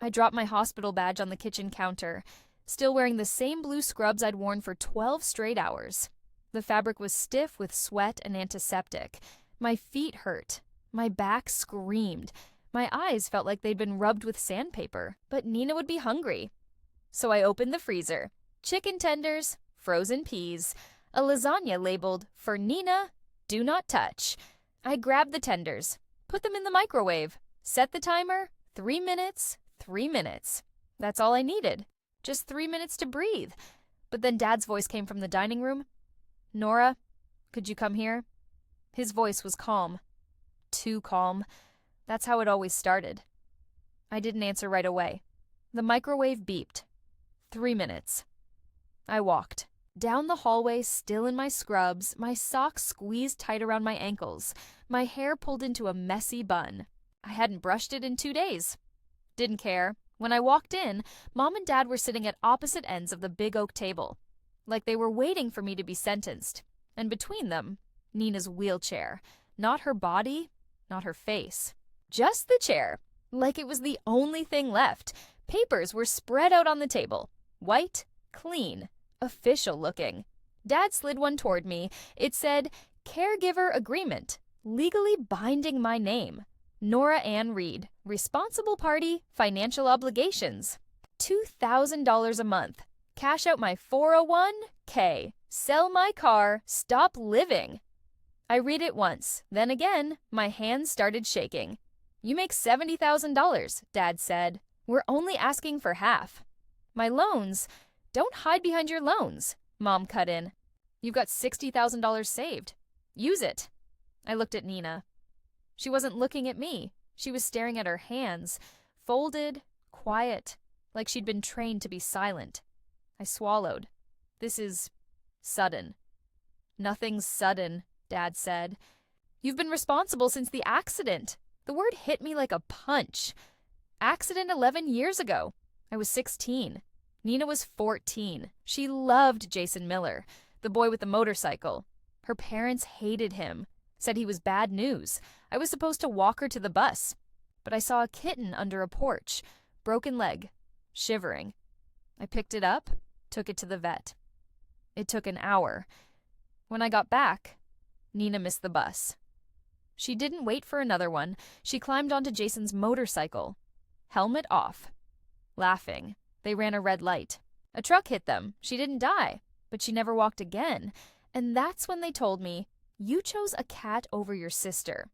I dropped my hospital badge on the kitchen counter, still wearing the same blue scrubs I'd worn for 12 straight hours. The fabric was stiff with sweat and antiseptic. My feet hurt. My back screamed. My eyes felt like they'd been rubbed with sandpaper, but Nina would be hungry. So I opened the freezer. Chicken tenders, frozen peas, a lasagna labeled, "For Nina, do not touch." I grabbed the tenders, put them in the microwave, set the timer, 3 minutes, 3 minutes. That's all I needed. Just 3 minutes to breathe. But then Dad's voice came from the dining room. "Nora, could you come here?" His voice was calm. Too calm. That's how it always started. I didn't answer right away. The microwave beeped. 3 minutes. I walked. Down the hallway, still in my scrubs, my socks squeezed tight around my ankles, my hair pulled into a messy bun. I hadn't brushed it in 2 days. Didn't care. When I walked in, Mom and Dad were sitting at opposite ends of the big oak table, like they were waiting for me to be sentenced. And between them, Nina's wheelchair. Not her body, not her face. Just the chair, like it was the only thing left. Papers were spread out on the table. White, clean, official looking. Dad slid one toward me. It said, "Caregiver Agreement, legally binding my name. Nora Ann Reed, responsible party, financial obligations. $2,000 a month. Cash out my 401k. Sell my car. Stop living." I read it once. Then again, my hands started shaking. "You make $70,000, Dad said. We're only asking for half." "My loans? Don't hide behind your loans," Mom cut in. "You've got $60,000 saved. Use it." I looked at Nina. She wasn't looking at me. She was staring at her hands, folded, quiet, like she'd been trained to be silent. I swallowed. "This is sudden." "Nothing's sudden," Dad said. "You've been responsible since the accident." The word hit me like a punch. Accident 11 years ago. I was 16. Nina was 14. She loved Jason Miller, the boy with the motorcycle. Her parents hated him, said he was bad news. I was supposed to walk her to the bus, but I saw a kitten under a porch, broken leg, shivering. I picked it up, took it to the vet. It took an hour. When I got back, Nina missed the bus. She didn't wait for another one. She climbed onto Jason's motorcycle. Helmet off. Laughing. They ran a red light. A truck hit them. She didn't die, but she never walked again. And that's when they told me, "You chose a cat over your sister.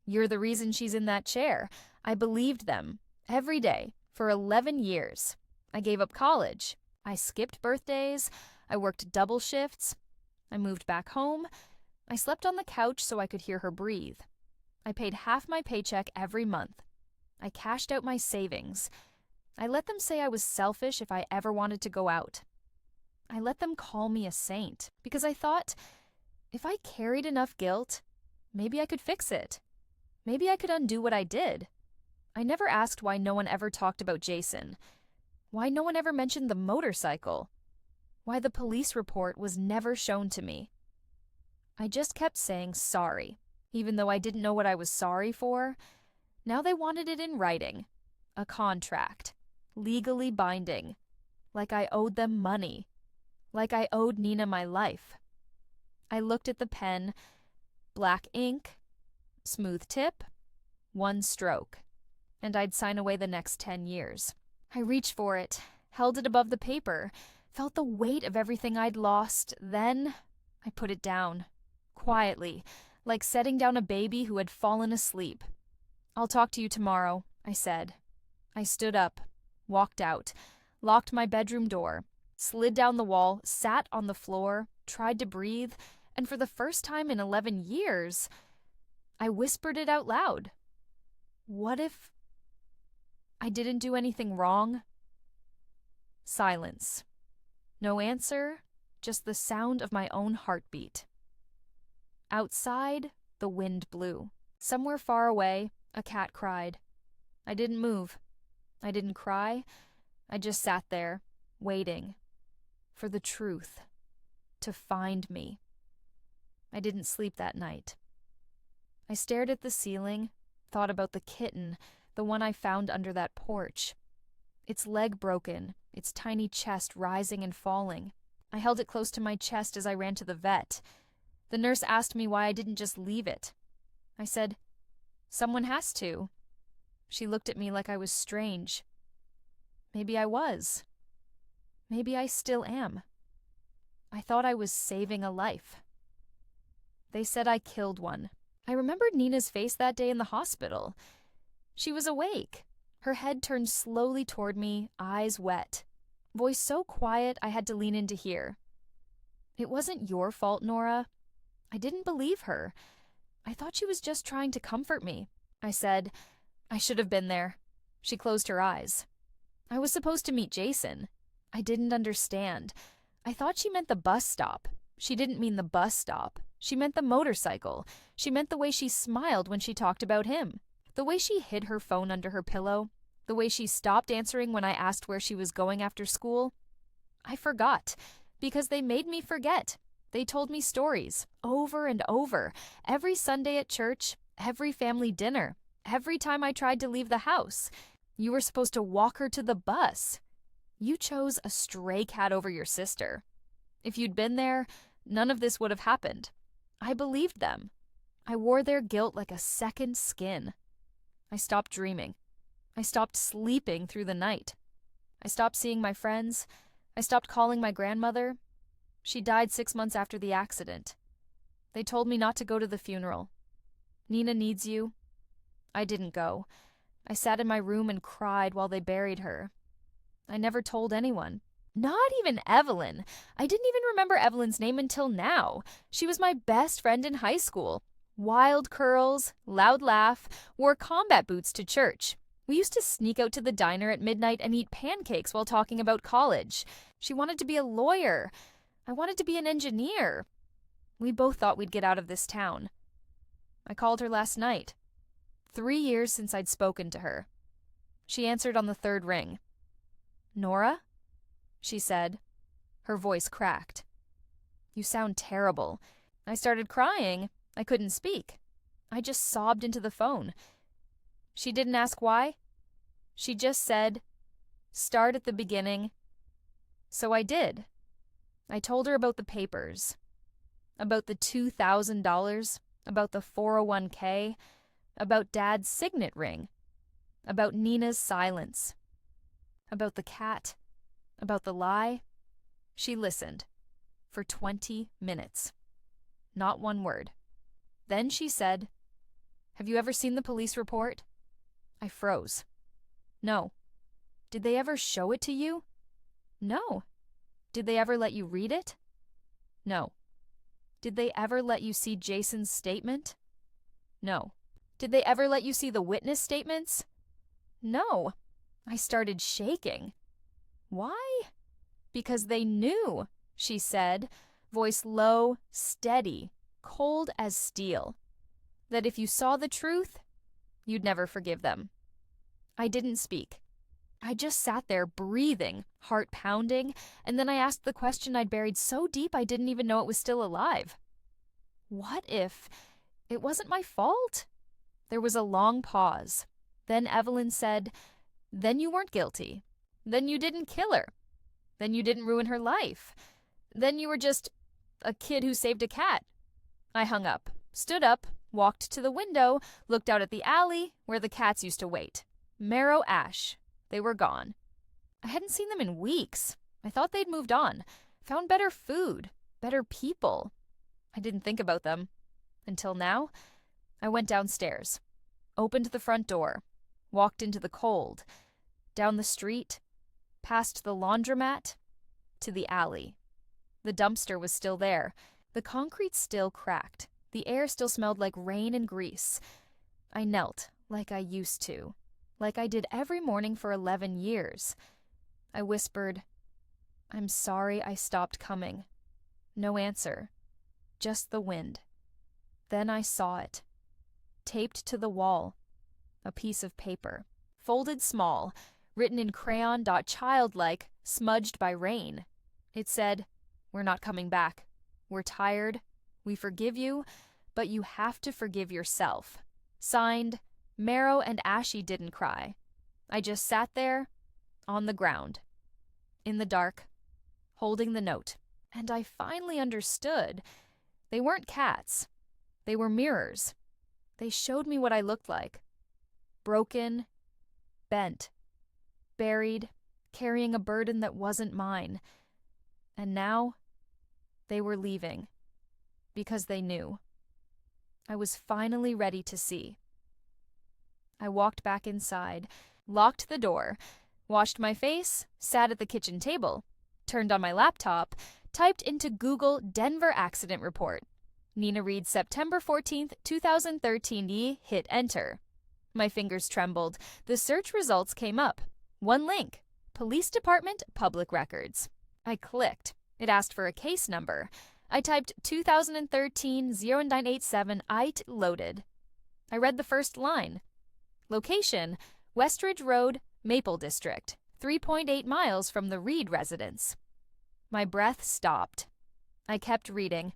You're the reason she's in that chair." I believed them. Every day. For 11 years. I gave up college. I skipped birthdays. I worked double shifts. I moved back home. I slept on the couch so I could hear her breathe. I paid half my paycheck every month. I cashed out my savings. I let them say I was selfish if I ever wanted to go out. I let them call me a saint because I thought, if I carried enough guilt, maybe I could fix it. Maybe I could undo what I did. I never asked why no one ever talked about Jason. Why no one ever mentioned the motorcycle. Why the police report was never shown to me. I just kept saying sorry, even though I didn't know what I was sorry for. Now they wanted it in writing. A contract. Legally binding. Like I owed them money. Like I owed Nina my life. I looked at the pen. Black ink. Smooth tip. 1 stroke. And I'd sign away the next 10 years. I reached for it, held it above the paper, felt the weight of everything I'd lost. Then I put it down. Quietly, like setting down a baby who had fallen asleep. "I'll talk to you tomorrow," I said. I stood up, walked out, locked my bedroom door, slid down the wall, sat on the floor, tried to breathe, and for the first time in 11 years, I whispered it out loud. What if I didn't do anything wrong? Silence. No answer, just the sound of my own heartbeat. Outside, the wind blew. Somewhere far away, a cat cried. I didn't move. I didn't cry. I just sat there, waiting for the truth to find me. I didn't sleep that night. I stared at the ceiling, thought about the kitten, the one I found under that porch. its leg broken, its tiny chest rising and falling. I held it close to my chest as I ran to the vet. The nurse asked me why I didn't just leave it. I said, "Someone has to." She looked at me like I was strange. Maybe I was. Maybe I still am. I thought I was saving a life. They said I killed one. I remembered Nina's face that day in the hospital. She was awake, her head turned slowly toward me, eyes wet. Voice so quiet I had to lean in to hear. "It wasn't your fault, Nora." I didn't believe her. I thought she was just trying to comfort me. I said, "I should have been there." She closed her eyes. "I was supposed to meet Jason." I didn't understand. I thought she meant the bus stop. She didn't mean the bus stop. She meant the motorcycle. She meant the way she smiled when she talked about him. The way she hid her phone under her pillow. The way she stopped answering when I asked where she was going after school. I forgot, because they made me forget. They told me stories, over and over, every Sunday at church, every family dinner, every time I tried to leave the house. You were supposed to walk her to the bus. You chose a stray cat over your sister. If you'd been there, none of this would have happened. I believed them. I wore their guilt like a second skin. I stopped dreaming. I stopped sleeping through the night. I stopped seeing my friends. I stopped calling my grandmother. She died 6 months after the accident. They told me not to go to the funeral. Nina needs you. I didn't go. I sat in my room and cried while they buried her. I never told anyone. Not even Evelyn. I didn't even remember Evelyn's name until now. She was my best friend in high school. Wild curls, loud laugh, wore combat boots to church. We used to sneak out to the diner at midnight and eat pancakes while talking about college. She wanted to be a lawyer. I wanted to be an engineer. We both thought we'd get out of this town. I called her last night. 3 years since I'd spoken to her. She answered on the third ring. "Nora?" she said. Her voice cracked. "You sound terrible." I started crying. I couldn't speak. I just sobbed into the phone. She didn't ask why. She just said, "Start at the beginning." So I did. I told her about the papers, about the $2,000, about the 401k, about Dad's signet ring, about Nina's silence, about the cat, about the lie. She listened for 20 minutes. Not one word. Then she said, "Have you ever seen the police report?" I froze. "No." "Did they ever show it to you?" "No." "Did they ever let you read it?" "No." "Did they ever let you see Jason's statement?" "No." "Did they ever let you see the witness statements?" "No." I started shaking. "Why?" "Because they knew," she said, voice low, steady, cold as steel, "that if you saw the truth, you'd never forgive them." I didn't speak. I just sat there breathing, heart pounding, and then I asked the question I'd buried so deep I didn't even know it was still alive. What if it wasn't my fault? There was a long pause. Then Evelyn said, "Then you weren't guilty. Then you didn't kill her. Then you didn't ruin her life. Then you were just a kid who saved a cat." I hung up, stood up, walked to the window, looked out at the alley where the cats used to wait. Marrow ash. They were gone. I hadn't seen them in weeks. I thought they'd moved on, found better food, better people. I didn't think about them. Until now, I went downstairs, opened the front door, walked into the cold, down the street, past the laundromat, to the alley. The dumpster was still there. The concrete still cracked. The air still smelled like rain and grease. I knelt like I used to, like I did every morning for 11 years. I whispered, "I'm sorry I stopped coming." No answer, just the wind. Then I saw it, taped to the wall, a piece of paper, folded small, written in crayon, childlike, smudged by rain. It said, "We're not coming back. We're tired. We forgive you, but you have to forgive yourself." Signed, Marrow and Ashy didn't cry. I just sat there, on the ground, in the dark, holding the note. And I finally understood. They weren't cats. They were mirrors. They showed me what I looked like. Broken, bent, buried, carrying a burden that wasn't mine. And now, they were leaving. Because they knew. I was finally ready to see. I walked back inside, locked the door, washed my face, sat at the kitchen table, turned on my laptop, typed into Google Denver accident report. Nina Reed, September 14th, 2013 hit enter. My fingers trembled. The search results came up. One link. Police Department Public Records. I clicked. It asked for a case number. I typed 2013-0987 IT loaded. I read the first line. Location, Westridge Road, Maple District, 3.8 miles from the Reed residence. My breath stopped. I kept reading.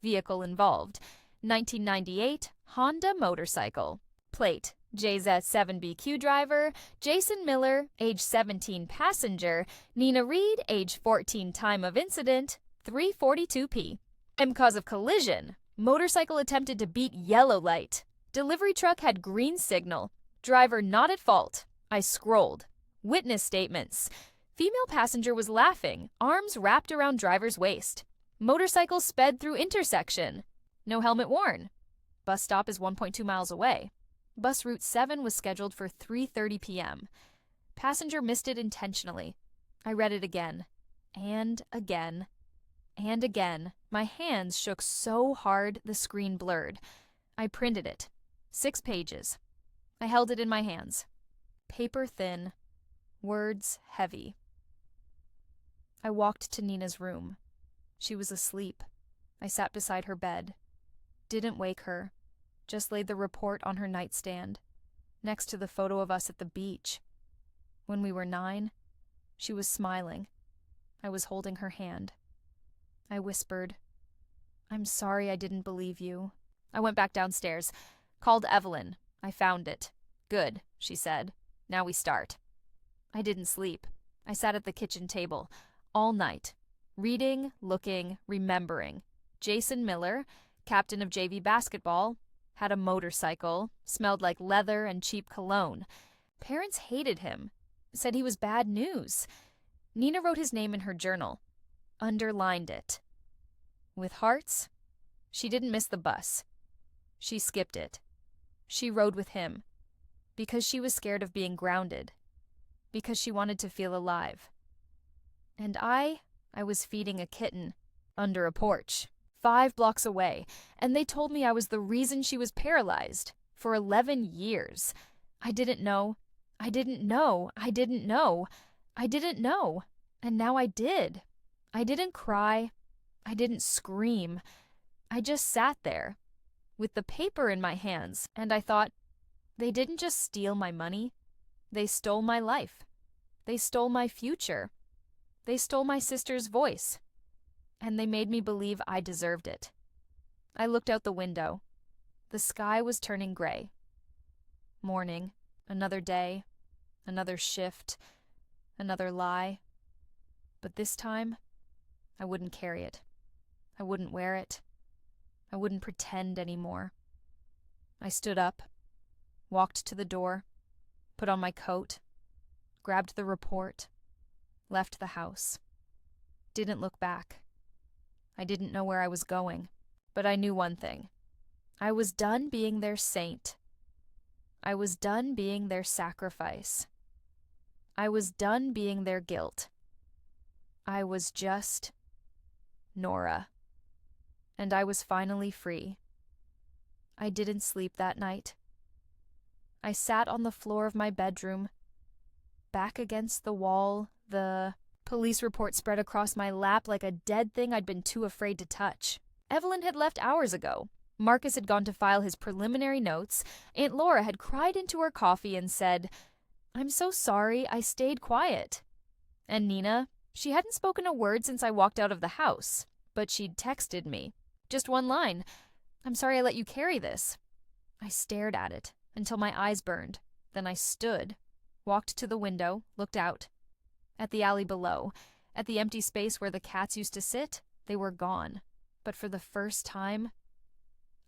Vehicle involved, 1998 Honda motorcycle. Plate, JZ7BQ driver, Jason Miller, age 17 passenger, Nina Reed, age 14 time of incident, 3:42 p.m. Cause of collision, motorcycle attempted to beat yellow light. Delivery truck had green signal. Driver not at fault. I scrolled. Witness statements. Female passenger was laughing, arms wrapped around driver's waist. Motorcycle sped through intersection. No helmet worn. Bus stop is 1.2 miles away. Bus route 7 was scheduled for 3:30 p.m. Passenger missed it intentionally. I read it again. And again. And again. My hands shook so hard the screen blurred. I printed it. 6 pages. I held it in my hands. Paper thin. Words heavy. I walked to Nina's room. She was asleep. I sat beside her bed. Didn't wake her. Just laid the report on her nightstand, next to the photo of us at the beach. When we were 9, she was smiling. I was holding her hand. I whispered, "I'm sorry I didn't believe you." I went back downstairs. Called Evelyn. I found it. "Good," she said. "Now we start." I didn't sleep. I sat at the kitchen table all night, reading, looking, remembering. Jason Miller, captain of JV basketball, had a motorcycle, smelled like leather and cheap cologne. Parents hated him, said he was bad news. Nina wrote his name in her journal, underlined it. With hearts, she didn't miss the bus. She skipped it. She rode with him, because she was scared of being grounded, because she wanted to feel alive. And I was feeding a kitten under a porch, 5 blocks away, and they told me I was the reason she was paralyzed for 11 years. I didn't know. I didn't know. I didn't know. I didn't know. And now I did. I didn't cry. I didn't scream. I just sat there with the paper in my hands, and I thought, they didn't just steal my money. They stole my life. They stole my future. They stole my sister's voice. And they made me believe I deserved it. I looked out the window. The sky was turning gray. Morning, another day, another shift, another lie. But this time, I wouldn't carry it. I wouldn't wear it. I wouldn't pretend anymore. I stood up, walked to the door, put on my coat, grabbed the report, left the house. Didn't look back. I didn't know where I was going, but I knew one thing. I was done being their saint. I was done being their sacrifice. I was done being their guilt. I was just Nora. And I was finally free. I didn't sleep that night. I sat on the floor of my bedroom, back against the wall, the police report spread across my lap like a dead thing I'd been too afraid to touch. Evelyn had left hours ago. Marcus had gone to file his preliminary notes. Aunt Laura had cried into her coffee and said, "I'm so sorry, I stayed quiet." And Nina, she hadn't spoken a word since I walked out of the house, but she'd texted me. Just one line, "I'm sorry I let you carry this." I stared at it until my eyes burned. Then I stood, walked to the window, looked out. At the alley below, at the empty space where the cats used to sit, they were gone. But for the first time,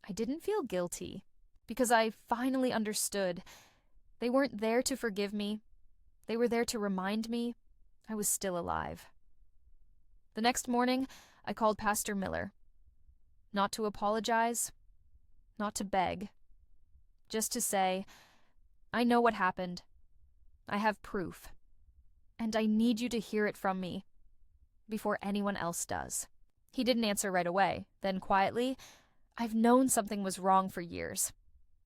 I didn't feel guilty, because I finally understood. They weren't there to forgive me. They were there to remind me I was still alive. The next morning, I called Pastor Miller. Not to apologize, not to beg, just to say, I know what happened. I have proof. And I need you to hear it from me before anyone else does. He didn't answer right away. Then quietly, I've known something was wrong for years.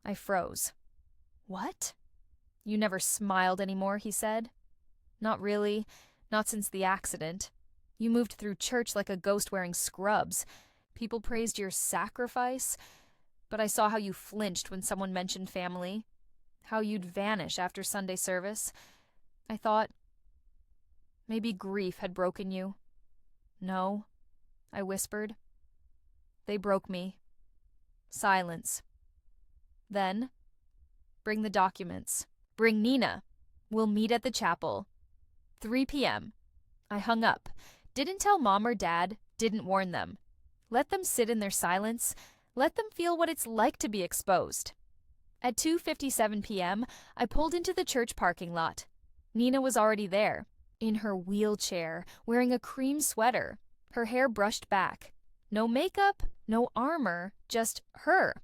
I froze. What? You never smiled anymore, he said. Not really. Not since the accident. You moved through church like a ghost wearing scrubs. People praised your sacrifice, but I saw how you flinched when someone mentioned family, how you'd vanish after Sunday service. I thought maybe grief had broken you. No, I whispered. They broke me. Silence. Then, bring the documents. Bring Nina. We'll meet at the chapel. 3 p.m. I hung up. Didn't tell Mom or Dad. Didn't warn them. Let them sit in their silence. Let them feel what it's like to be exposed. At 2:57 p.m., I pulled into the church parking lot. Nina was already there, in her wheelchair, wearing a cream sweater, her hair brushed back. No makeup, no armor, just her.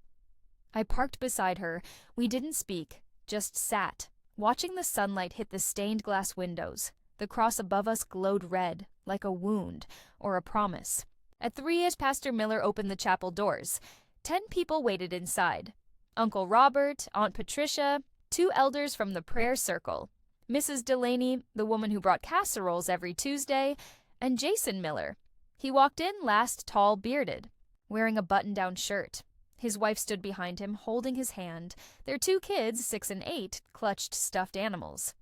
I parked beside her. We didn't speak, just sat, watching the sunlight hit the stained glass windows. The cross above us glowed red, like a wound or a promise. At 3:00, Pastor Miller opened the chapel doors. 10 people waited inside. Uncle Robert, Aunt Patricia, 2 elders from the prayer circle, Mrs. Delaney, the woman who brought casseroles every Tuesday, and Jason Miller. He walked in last, tall, bearded, wearing a button-down shirt. His wife stood behind him, holding his hand. Their 2 kids, 6 and 8, clutched stuffed animals.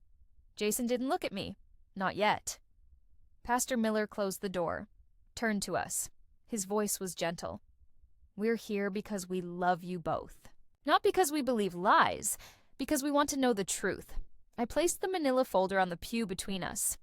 Jason didn't look at me. Not yet. Pastor Miller closed the door, turned to us. His voice was gentle. We're here because we love you both. Not because we believe lies, because we want to know the truth. I placed the manila folder on the pew between us.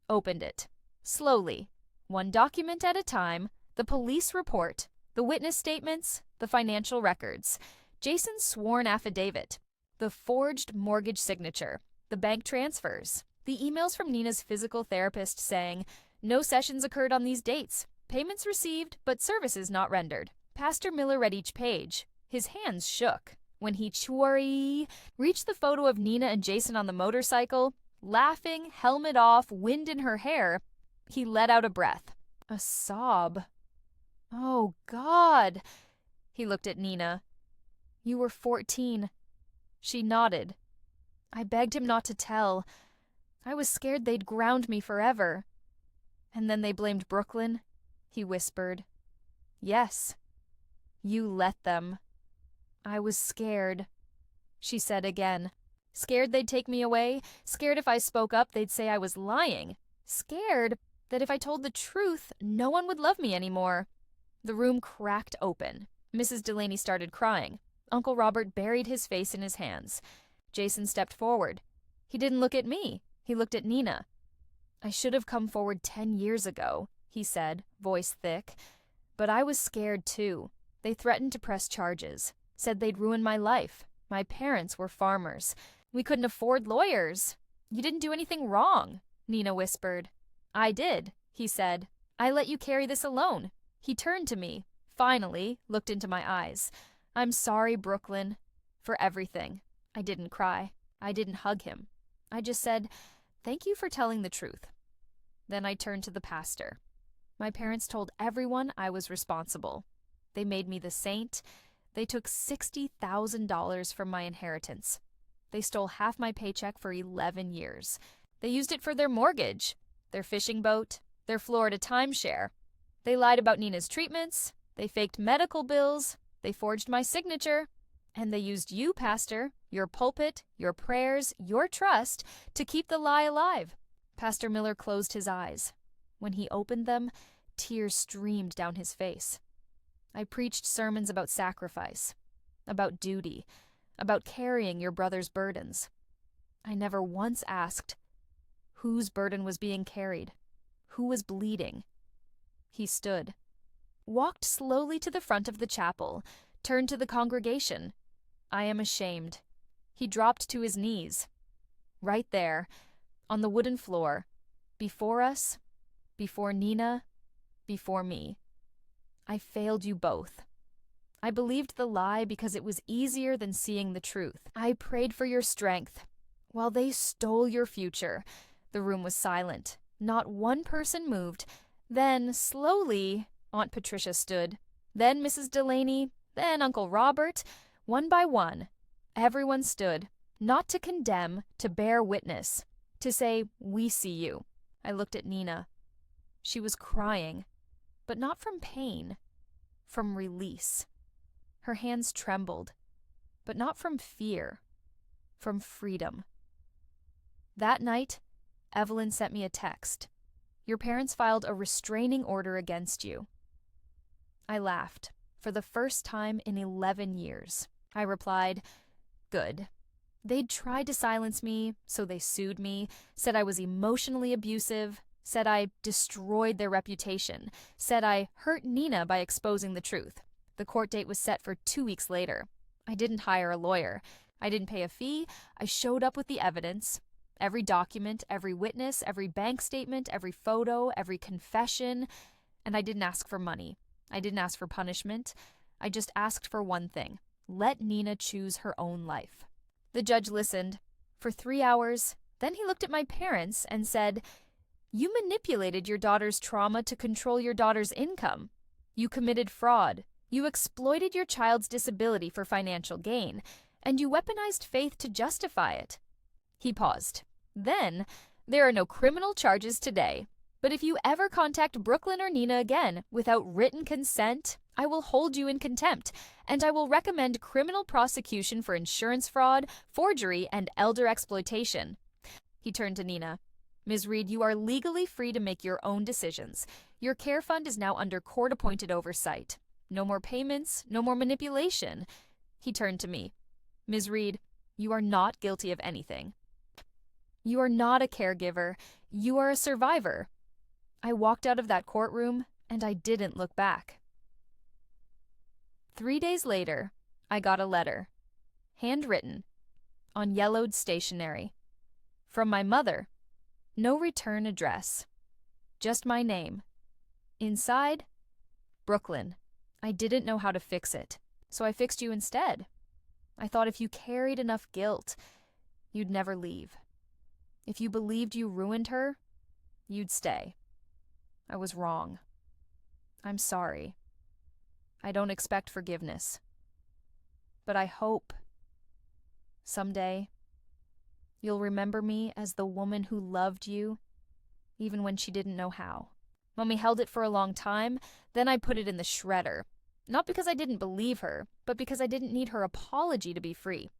Opened it. Slowly. 1 document at a time. The police report. The witness statements. The financial records. Jason's sworn affidavit. The forged mortgage signature. The bank transfers. The emails from Nina's physical therapist saying, no sessions occurred on these dates. Payments received, but services not rendered. Pastor Miller read each page. His hands shook. When he reached the photo of Nina and Jason on the motorcycle, laughing, helmet off, wind in her hair, he let out a breath. A sob. Oh, God. He looked at Nina. You were 14. She nodded. I begged him not to tell. I was scared they'd ground me forever. And then they blamed Brooklyn, he whispered. Yes. You let them. I was scared, she said again. Scared they'd take me away, scared if I spoke up they'd say I was lying, scared that if I told the truth, no one would love me anymore. The room cracked open. Mrs. Delaney started crying. Uncle Robert buried his face in his hands. Jason stepped forward. He didn't look at me. He looked at Nina. I should have come forward 10 years ago, he said, voice thick. But I was scared too. They threatened to press charges. Said they'd ruin my life. My parents were farmers. We couldn't afford lawyers. You didn't do anything wrong, Nina whispered. I did, he said. I let you carry this alone. He turned to me, finally, looked into my eyes. I'm sorry, Brooklyn, for everything. I didn't cry. I didn't hug him. I just said, thank you for telling the truth. Then I turned to the pastor. My parents told everyone I was responsible. They made me the saint. They took $60,000 from my inheritance. They stole half my paycheck for 11 years. They used it for their mortgage, their fishing boat, their Florida timeshare. They lied about Nina's treatments. They faked medical bills. They forged my signature. And they used you, Pastor, your pulpit, your prayers, your trust, to keep the lie alive. Pastor Miller closed his eyes. When he opened them, tears streamed down his face. I preached sermons about sacrifice, about duty, about carrying your brother's burdens. I never once asked whose burden was being carried, who was bleeding. He stood, walked slowly to the front of the chapel, turned to the congregation. I am ashamed. He dropped to his knees. Right there, on the wooden floor, before us, before Nina, before me. I failed you both. I believed the lie because it was easier than seeing the truth. I prayed for your strength, while they stole your future. The room was silent. Not one person moved. Then, slowly, Aunt Patricia stood. Then Mrs. Delaney. Then Uncle Robert. One by one, everyone stood, not to condemn, to bear witness, to say, "We see you." I looked at Nina. She was crying, but not from pain, from release. Her hands trembled, but not from fear, from freedom. That night, Evelyn sent me a text. Your parents filed a restraining order against you. I laughed, for the first time in 11 years. I replied, good. They'd tried to silence me, so they sued me, said I was emotionally abusive, said I destroyed their reputation, said I hurt Nina by exposing the truth. The court date was set for 2 weeks later. I didn't hire a lawyer. I didn't pay a fee. I showed up with the evidence. Every document, every witness, every bank statement, every photo, every confession. And I didn't ask for money. I didn't ask for punishment. I just asked for one thing. Let Nina choose her own life. The judge listened for 3 hours. Then he looked at my parents and said, you manipulated your daughter's trauma to control your daughter's income. You committed fraud. You exploited your child's disability for financial gain, and you weaponized faith to justify it. He paused. Then, there are no criminal charges today. But if you ever contact Brooklyn or Nina again without written consent, I will hold you in contempt, and I will recommend criminal prosecution for insurance fraud, forgery, and elder exploitation. He turned to Nina. Ms. Reed, you are legally free to make your own decisions. Your care fund is now under court-appointed oversight. No more payments, no more manipulation. He turned to me. Ms. Reed, you are not guilty of anything. You are not a caregiver. You are a survivor. I walked out of that courtroom, and I didn't look back. 3 days later, I got a letter, handwritten, on yellowed stationery, from my mother. No return address, just my name. Inside, Brooklyn. I didn't know how to fix it, so I fixed you instead. I thought if you carried enough guilt, you'd never leave. If you believed you ruined her, you'd stay. I was wrong. I'm sorry. I don't expect forgiveness. But I hope someday you'll remember me as the woman who loved you, even when she didn't know how. Mommy held it for a long time, then I put it in the shredder. Not because I didn't believe her, but because I didn't need her apology to be free.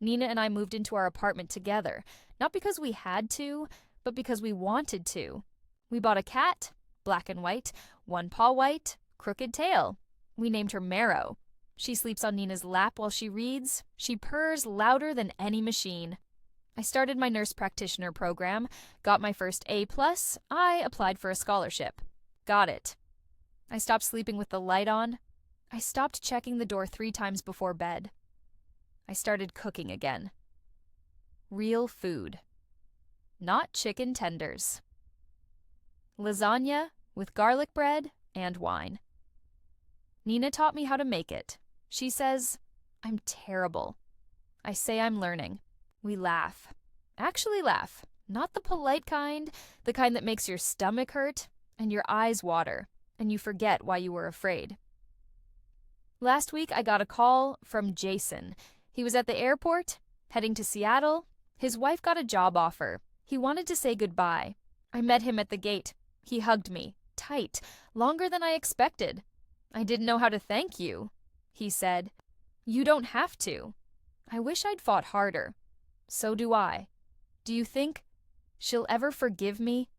Nina and I moved into our apartment together, not because we had to, but because we wanted to. We bought a cat, black and white, one paw white, crooked tail. We named her Marrow. She sleeps on Nina's lap while she reads. She purrs louder than any machine. I started my nurse practitioner program, got my first A+, I applied for a scholarship. Got it. I stopped sleeping with the light on. I stopped checking the door 3 times before bed. I started cooking again. Real food. Not chicken tenders. Lasagna with garlic bread and wine. Nina taught me how to make it. She says, I'm terrible. I say I'm learning. We laugh. Actually laugh. Not the polite kind, the kind that makes your stomach hurt and your eyes water, and you forget why you were afraid. Last week I got a call from Jason. He was at the airport, heading to Seattle. His wife got a job offer. He wanted to say goodbye. I met him at the gate. He hugged me, tight, longer than I expected. I didn't know how to thank you. He said, you don't have to. I wish I'd fought harder. So do I. Do you think she'll ever forgive me?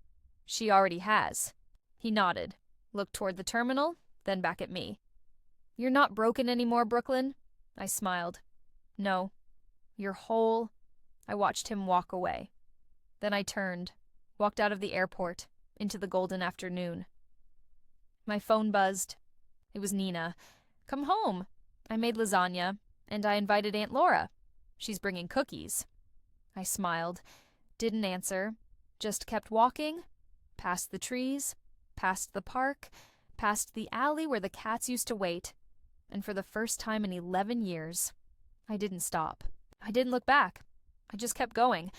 She already has. He nodded, looked toward the terminal, then back at me. You're not broken anymore, Brooklyn? I smiled. No. You're whole I watched him walk away. Then I turned, walked out of the airport, into the golden afternoon. My phone buzzed. It was Nina. "Come home. I made lasagna, and I invited Aunt Laura. She's bringing cookies." I smiled, didn't answer, just kept walking, past the trees, past the park, past the alley where the cats used to wait, and for the first time in 11 years, I didn't stop. I didn't look back. I just kept going,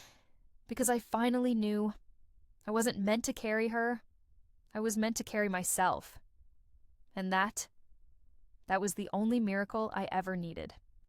because I finally knew I wasn't meant to carry her. I was meant to carry myself. And that was the only miracle I ever needed.